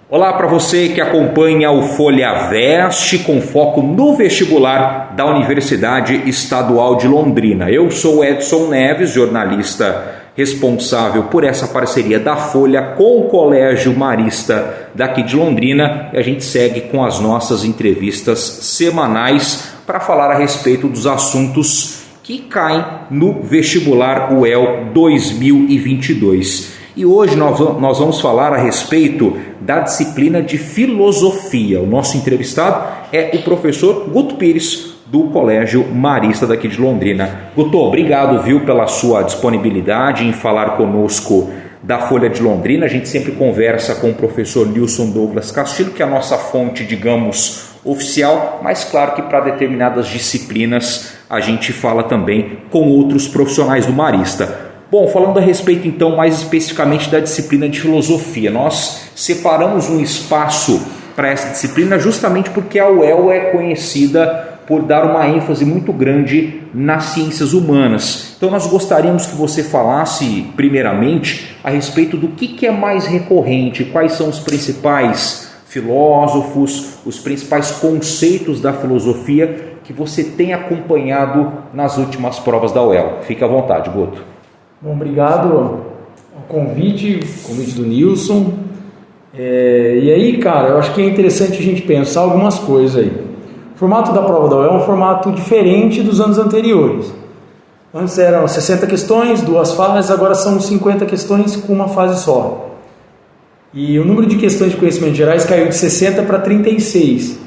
Olá para você que acompanha o Folha Veste com foco no vestibular da Universidade Estadual de Londrina. Eu sou Edson Neves, jornalista responsável por essa parceria da Folha com o Colégio Marista daqui de Londrina, e a gente segue com as nossas entrevistas semanais para falar a respeito dos assuntos que caem no vestibular UEL 2022. E hoje nós vamos falar a respeito da disciplina de filosofia. O nosso entrevistado é o professor Guto Pires, do Colégio Marista daqui de Londrina. Guto, obrigado, pela sua disponibilidade em falar conosco da Folha de Londrina. A gente sempre conversa com o professor Nilson Douglas Castilho, que é a nossa fonte, digamos, oficial, mas claro que para determinadas disciplinas a gente fala também com outros profissionais do Marista. Bom, falando a respeito então mais especificamente da disciplina de filosofia, nós separamos um espaço para essa disciplina justamente porque a UEL é conhecida por dar uma ênfase muito grande nas ciências humanas. Então nós gostaríamos que você falasse primeiramente a respeito do que é mais recorrente, quais são os principais filósofos, os principais conceitos da filosofia que você tem acompanhado nas últimas provas da UEL. Fique à vontade, Guto. Bom, obrigado ao convite do Nilson. E aí, cara, eu acho que é interessante a gente pensar algumas coisas aí. O formato da prova da UEL é um formato diferente dos anos anteriores. Antes eram 60 questões, 2 fases, agora são 50 questões com uma fase só. E o número de questões de conhecimentos gerais caiu de 60 para 36.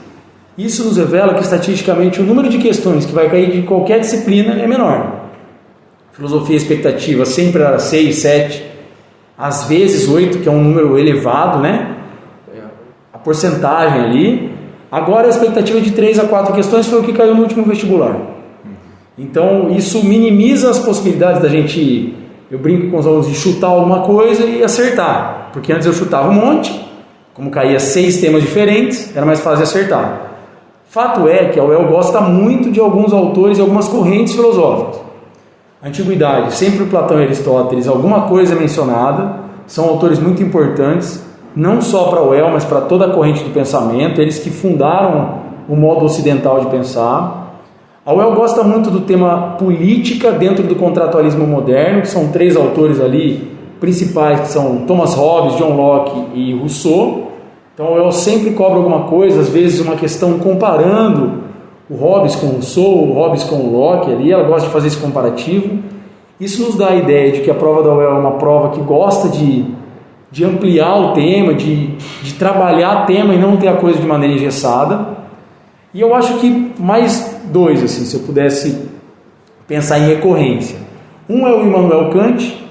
Isso nos revela que, estatisticamente, o número de questões que vai cair de qualquer disciplina é menor. Filosofia expectativa sempre era 6, 7, às vezes 8, que é um número elevado, né? A porcentagem ali. Agora a expectativa de 3 a 4 questões foi o que caiu no último vestibular. Então isso minimiza as possibilidades da gente, eu brinco com os alunos, de chutar alguma coisa e acertar. Porque antes eu chutava um monte, como caía 6 temas diferentes, era mais fácil de acertar. Fato é que a UEL gosta muito de alguns autores e algumas correntes filosóficas. Antiguidade, sempre Platão e Aristóteles, alguma coisa é mencionada, são autores muito importantes, não só para a UEL, mas para toda a corrente do pensamento, eles que fundaram o modo ocidental de pensar. A UEL gosta muito do tema política dentro do contratualismo moderno, que são 3 autores ali principais, que são Thomas Hobbes, John Locke e Rousseau. Então a UEL sempre cobra alguma coisa, às vezes uma questão comparando o Hobbes com o Rousseau, o Hobbes com o Locke ali, ela gosta de fazer esse comparativo. Isso nos dá a ideia de que a prova da UEL é uma prova que gosta de ampliar o tema, de trabalhar tema e não ter a coisa de maneira engessada. E eu acho que mais 2, assim, se eu pudesse pensar em recorrência. Um é o Immanuel Kant,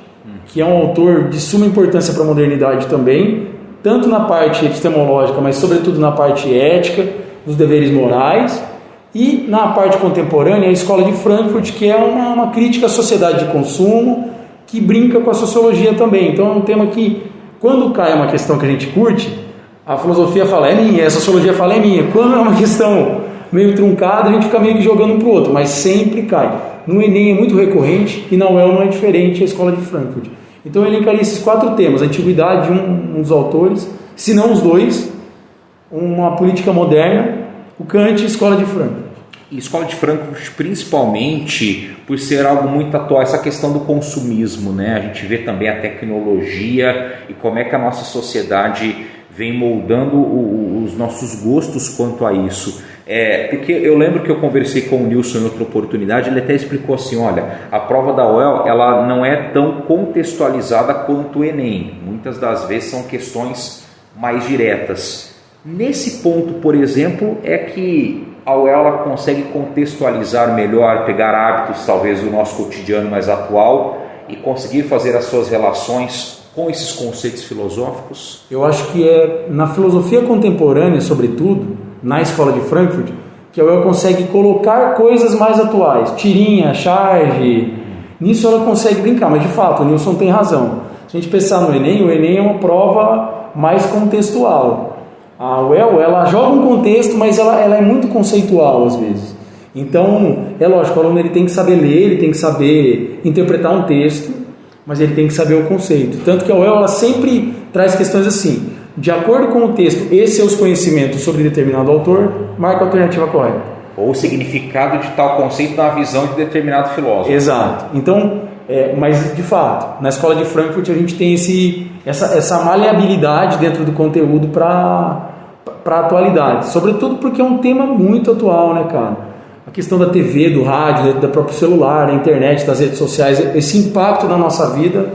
que é um autor de suma importância para a modernidade também, tanto na parte epistemológica, mas sobretudo na parte ética, dos deveres morais. E na parte contemporânea, a Escola de Frankfurt, que é uma crítica à sociedade de consumo, que brinca com a sociologia também. Então é um tema que, quando cai uma questão que a gente curte, a filosofia fala, é minha, a sociologia fala, é minha. Quando é uma questão meio truncada, a gente fica meio que jogando um para o outro, mas sempre cai. No Enem é muito recorrente e na UEL não é diferente, a Escola de Frankfurt. Então eu elencaria esses 4 temas, antiguidade, um dos autores, se não os 2, uma política moderna, o Kant e a Escola de Frankfurt. E Escola de Frankfurt, principalmente por ser algo muito atual, essa questão do consumismo, né? A gente vê também a tecnologia e como é que a nossa sociedade vem moldando os nossos gostos quanto a isso. Porque eu lembro que eu conversei com o Nilson em outra oportunidade, ele até explicou assim, olha, a prova da UEL ela não é tão contextualizada quanto o Enem. Muitas das vezes são questões mais diretas. Nesse ponto, por exemplo, é que a UEL ela consegue contextualizar melhor, pegar hábitos talvez do nosso cotidiano mais atual e conseguir fazer as suas relações com esses conceitos filosóficos? Eu acho que é na filosofia contemporânea, sobretudo, na Escola de Frankfurt, que a UEL consegue colocar coisas mais atuais, tirinha, charge, nisso ela consegue brincar, mas de fato o Nilson tem razão. Se a gente pensar no Enem, o Enem é uma prova mais contextual. A UEL, ela joga um contexto, mas ela é muito conceitual às vezes. Então, é lógico, o aluno ele tem que saber ler, ele tem que saber interpretar um texto, mas ele tem que saber o conceito. Tanto que a UEL ela sempre traz questões assim, de acordo com o texto e seus conhecimentos sobre determinado autor, marca a alternativa correta. Ou o significado de tal conceito na visão de determinado filósofo. Exato. Então, mas de fato, na escola de Frankfurt a gente tem essa maleabilidade dentro do conteúdo para a atualidade. Sobretudo porque é um tema muito atual, né, cara? A questão da TV, do rádio, do próprio celular, da internet, das redes sociais, esse impacto na nossa vida,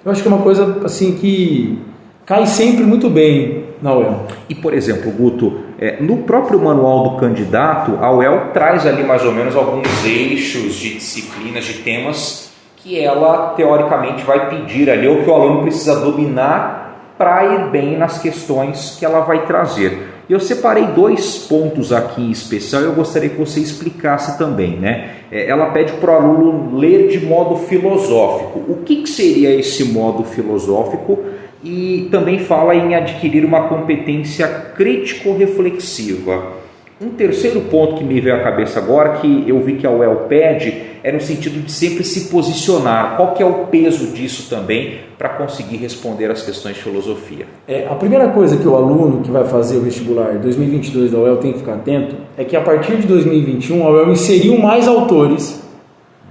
eu acho que é uma coisa assim que cai sempre muito bem na UEL. E, por exemplo, Guto, no próprio manual do candidato, a UEL traz ali mais ou menos alguns eixos de disciplinas, de temas que ela, teoricamente, vai pedir ali, ou que o aluno precisa dominar para ir bem nas questões que ela vai trazer. Eu separei 2 pontos aqui em especial e eu gostaria que você explicasse também, né? Ela pede para o aluno ler de modo filosófico. O que seria esse modo filosófico? E também fala em adquirir uma competência crítico-reflexiva. Um terceiro ponto que me veio à cabeça agora, que eu vi que a UEL pede, é no sentido de sempre se posicionar. Qual que é o peso disso também para conseguir responder às questões de filosofia? A primeira coisa que o aluno que vai fazer o vestibular 2022 da UEL tem que ficar atento é que a partir de 2021 a UEL inseriu mais autores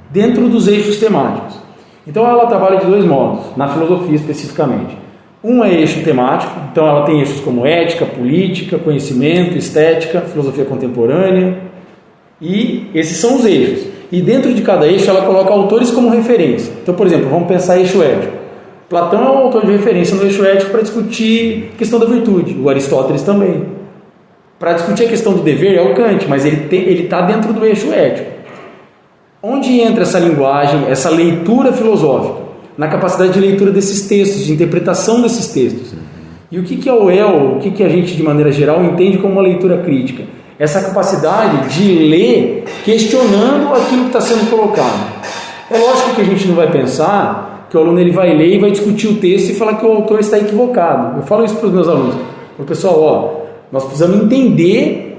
dentro dos eixos temáticos. Então ela trabalha de 2 modos, na filosofia especificamente. Um é eixo temático, então ela tem eixos como ética, política, conhecimento, estética, filosofia contemporânea, e esses são os eixos. E dentro de cada eixo ela coloca autores como referência. Então, por exemplo, vamos pensar eixo ético. Platão é um autor de referência no eixo ético para discutir a questão da virtude, o Aristóteles também. Para discutir a questão do dever é o Kant, mas ele está dentro do eixo ético. Onde entra essa linguagem, essa leitura filosófica? Na capacidade de leitura desses textos, de interpretação desses textos. E o que é o UEL, o que a gente, de maneira geral, entende como uma leitura crítica? Essa capacidade de ler questionando aquilo que está sendo colocado. É lógico que a gente não vai pensar que o aluno ele vai ler e vai discutir o texto e falar que o autor está equivocado. Eu falo isso para os meus alunos. Pessoal, nós precisamos entender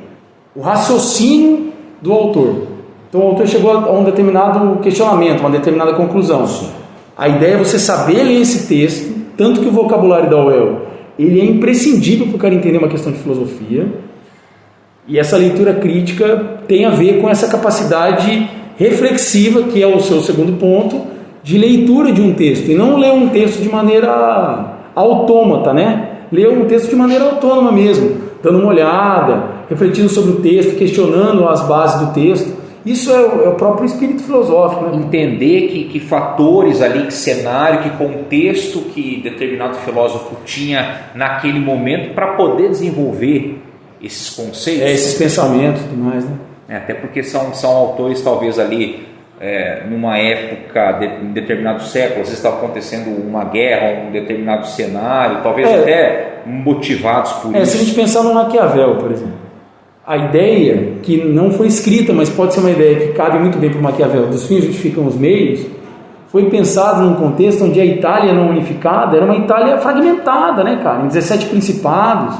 o raciocínio do autor. Então o autor chegou a um determinado questionamento, uma determinada conclusão. A ideia é você saber ler esse texto, tanto que o vocabulário da UEL ele é imprescindível para o cara entender uma questão de filosofia, e essa leitura crítica tem a ver com essa capacidade reflexiva, que é o seu segundo ponto, de leitura de um texto, e não ler um texto de maneira autômata, né? Ler um texto de maneira autônoma mesmo, dando uma olhada, refletindo sobre o texto, questionando as bases do texto. Isso é o próprio espírito filosófico, né? Entender que fatores ali, que cenário, que contexto que determinado filósofo tinha naquele momento para poder desenvolver esses conceitos. Esses pensamentos e tudo mais, né? Até porque são autores talvez ali numa época, em determinado século, às vezes estava acontecendo uma guerra, um determinado cenário, talvez até motivados por isso. Se a gente pensar no Maquiavel, por exemplo. A ideia, que não foi escrita, mas pode ser uma ideia que cabe muito bem para o Maquiavel, dos fins justificam os meios, foi pensado num contexto onde a Itália não unificada era uma Itália fragmentada, né, cara, em 17 principados.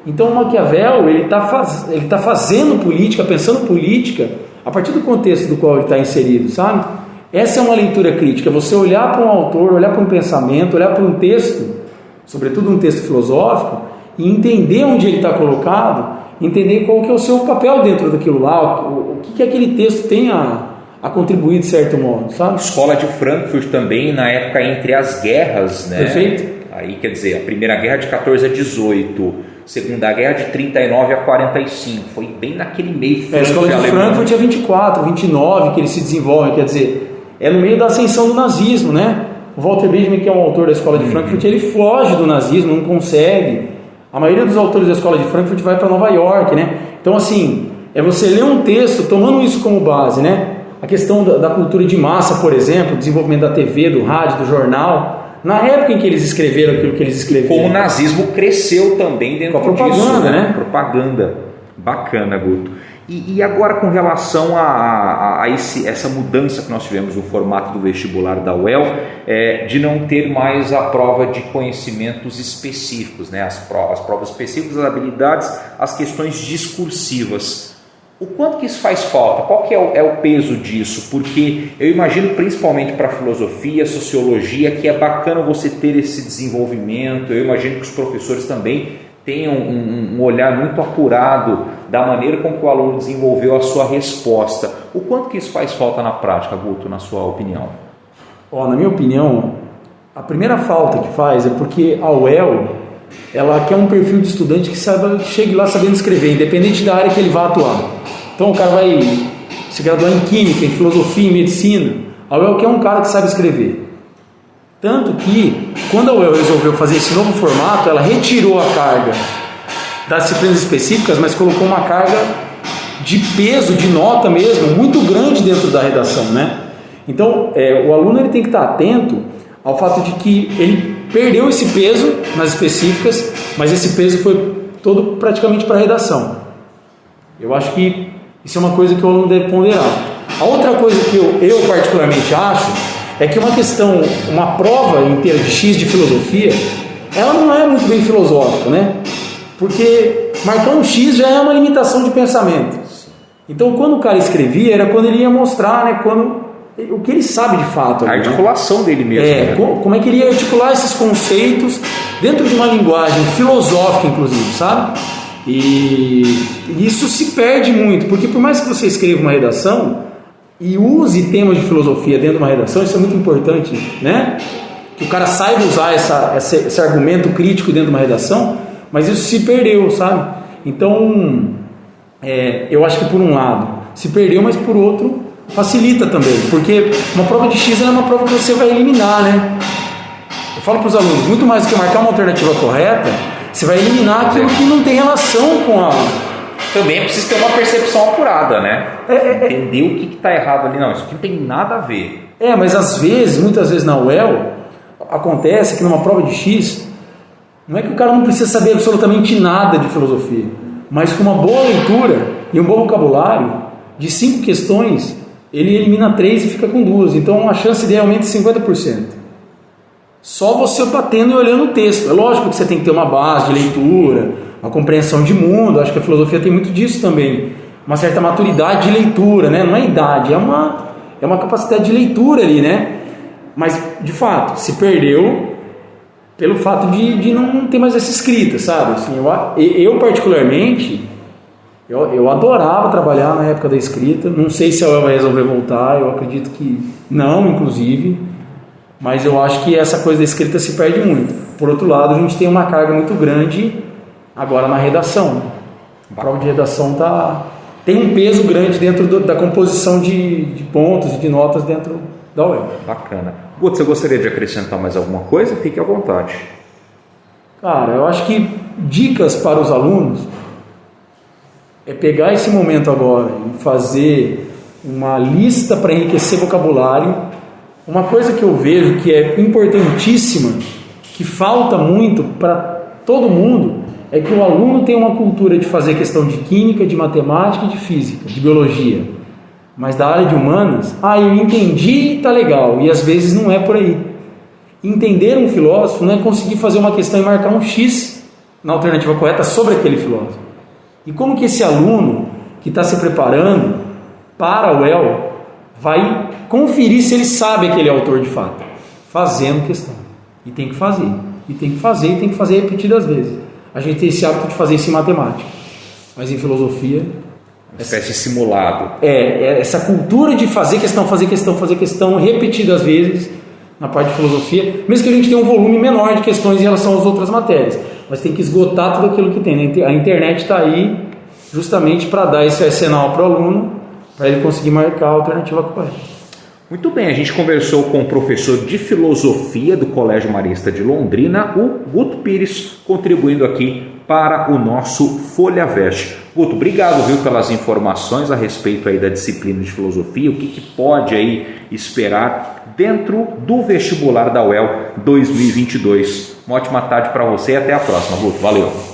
Então o Maquiavel ele tá fazendo política, pensando política, a partir do contexto do qual ele está inserido, sabe? Essa é uma leitura crítica, você olhar para um autor, olhar para um pensamento, olhar para um texto, sobretudo um texto filosófico, e entender onde ele está colocado, entender qual que é o seu papel dentro daquilo lá, o que aquele texto tem a contribuir de certo modo, sabe? Escola de Frankfurt também, na época entre as guerras, né? Perfeito. Aí, quer dizer, a primeira guerra de 14 a 18, segunda guerra de 39 a 45, foi bem naquele meio. A escola de Frankfurt é 24, 29 que ele se desenvolve, quer dizer, é no meio da ascensão do nazismo, né? O Walter Benjamin, que é um autor da escola de Frankfurt, ele foge do nazismo, não consegue. A maioria dos autores da escola de Frankfurt vai para Nova York, né? Então, assim, é você ler um texto tomando isso como base, né? A questão da cultura de massa, por exemplo, o desenvolvimento da TV, do rádio, do jornal, na época em que eles escreveram aquilo que eles escreveram. Como o nazismo cresceu também dentro disso. Com a propaganda, disso, né? Propaganda. Bacana, Guto. E agora com relação a essa mudança que nós tivemos no formato do vestibular da UEL, de não ter mais a prova de conhecimentos específicos, né? As provas específicas, as habilidades, as questões discursivas. O quanto que isso faz falta? Qual que é o peso disso? Porque eu imagino, principalmente para a filosofia, sociologia, que é bacana você ter esse desenvolvimento. Eu imagino que os professores também tenham um olhar muito apurado da maneira como que o aluno desenvolveu a sua resposta. O quanto que isso faz falta na prática, Guto, na sua opinião? Na minha opinião, a primeira falta que faz é porque a UEL, ela quer um perfil de estudante que chegue lá sabendo escrever, independente da área que ele vá atuar. Então o cara vai se graduar em Química, em Filosofia, em Medicina. A UEL quer um cara que sabe escrever. Tanto que, quando a UEL resolveu fazer esse novo formato, ela retirou a carga das disciplinas específicas, mas colocou uma carga de peso, de nota mesmo, muito grande dentro da redação, né? Então, o aluno ele tem que estar atento ao fato de que ele perdeu esse peso nas específicas, mas esse peso foi todo praticamente para a redação. Eu acho que isso é uma coisa que o aluno deve ponderar. A outra coisa que eu particularmente acho é que uma prova inteira de X de filosofia, ela não é muito bem filosófica, né? Porque marcar um X já é uma limitação de pensamento. Então, quando o cara escrevia, era quando ele ia mostrar, né, o que ele sabe de fato. A articulação dele mesmo. Como é que ele ia articular esses conceitos dentro de uma linguagem filosófica, inclusive, sabe? E isso se perde muito, porque por mais que você escreva uma redação e use temas de filosofia dentro de uma redação, isso é muito importante, né? Que o cara saiba usar esse argumento crítico dentro de uma redação, mas isso se perdeu, sabe? Então, eu acho que por um lado se perdeu, mas por outro facilita também, porque uma prova de X é uma prova que você vai eliminar, né? Eu falo para os alunos, muito mais do que marcar uma alternativa correta, você vai eliminar aquilo que não tem relação com a... Também é preciso ter uma percepção apurada, né? Entender o que está errado ali. Não, isso aqui não tem nada a ver. Mas muitas vezes na UEL, acontece que numa prova de X, não é que o cara não precisa saber absolutamente nada de filosofia, mas com uma boa leitura e um bom vocabulário, de 5 questões, ele elimina 3 e fica com 2. Então a chance idealmente é 50%. Só você batendo e olhando o texto. É lógico que você tem que ter uma base de leitura, uma compreensão de mundo. Acho que a filosofia tem muito disso também. Uma certa maturidade de leitura, né? Não é idade, é uma capacidade de leitura ali, né? Mas, de fato, se perdeu pelo fato de não ter mais essa escrita, sabe? Assim, eu particularmente, eu adorava trabalhar na época da escrita. Não sei se ela vai resolver voltar, eu acredito que não, inclusive. Mas eu acho que essa coisa da escrita se perde muito. Por outro lado, a gente tem uma carga muito grande agora na redação. A prova de redação tem um peso grande dentro da composição de pontos e de notas dentro da UEL. Bacana. Guto, você gostaria de acrescentar mais alguma coisa? Fique à vontade. Cara, eu acho que dicas para os alunos é pegar esse momento agora e fazer uma lista para enriquecer vocabulário. Uma coisa que eu vejo que é importantíssima, que falta muito para todo mundo, é que o aluno tem uma cultura de fazer questão de química, de matemática e de física, de biologia. Mas da área de humanas, eu entendi e tá legal, e às vezes não é por aí. Entender um filósofo não é conseguir fazer uma questão e marcar um X na alternativa correta sobre aquele filósofo. E como que esse aluno que está se preparando para a UEL vai conferir se ele sabe aquele autor de fato? Fazendo questão. E tem que fazer. E tem que fazer, e tem que fazer repetidas vezes. A gente tem esse hábito de fazer isso em matemática. Mas em filosofia... Uma espécie de simulado. Essa cultura de fazer questão repetidas vezes na parte de filosofia, mesmo que a gente tenha um volume menor de questões em relação às outras matérias. Mas tem que esgotar tudo aquilo que tem. A internet está aí justamente para dar esse arsenal para o aluno, para ele conseguir marcar a alternativa correta. Muito bem, a gente conversou com o professor de filosofia do Colégio Marista de Londrina, o Guto Pires, contribuindo aqui para o nosso Folha Veste. Guto, obrigado, pelas informações a respeito aí da disciplina de filosofia, o que pode aí esperar dentro do vestibular da UEL 2022. Uma ótima tarde para você e até a próxima, Guto. Valeu!